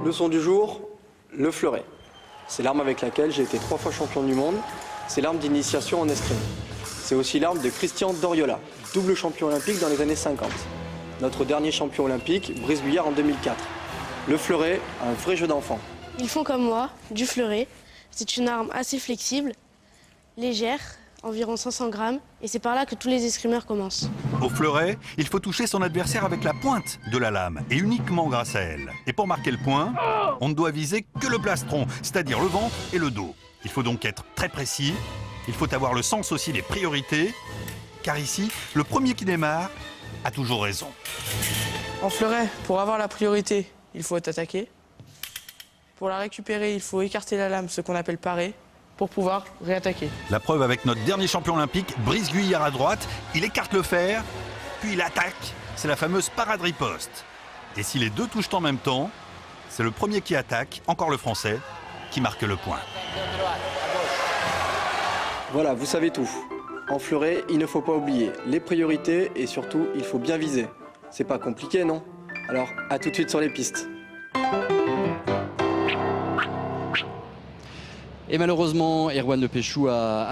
Leçon du jour, le fleuret. C'est l'arme avec laquelle j'ai été 3 fois champion du monde. C'est l'arme d'initiation en escrime. C'est aussi l'arme de Christian Doriola, double champion olympique dans les années 50. Notre dernier champion olympique, Brice Guyard en 2004. Le fleuret, un vrai jeu d'enfant. Ils font comme moi, du fleuret. C'est une arme assez flexible, légère, environ 500 grammes, et c'est par là que tous les escrimeurs commencent. Au fleuret, il faut toucher son adversaire avec la pointe de la lame, et uniquement grâce à elle. Et pour marquer le point, on ne doit viser que le plastron, c'est-à-dire le ventre et le dos. Il faut donc être très précis, il faut avoir le sens aussi des priorités, car ici, le premier qui démarre a toujours raison. En fleuret, pour avoir la priorité, il faut attaquer. Pour la récupérer, il faut écarter la lame, ce qu'on appelle parer, pour pouvoir réattaquer. La preuve avec notre dernier champion olympique, Brice Guyard à droite, il écarte le fer, puis il attaque. C'est la fameuse parade riposte. Et si les deux touchent en même temps, c'est le premier qui attaque, encore le français, qui marque le point. Voilà, vous savez tout. En fleuret, il ne faut pas oublier les priorités et surtout, il faut bien viser. C'est pas compliqué, non? Alors, à tout de suite sur les pistes. Et malheureusement, Erwan Le Péchou a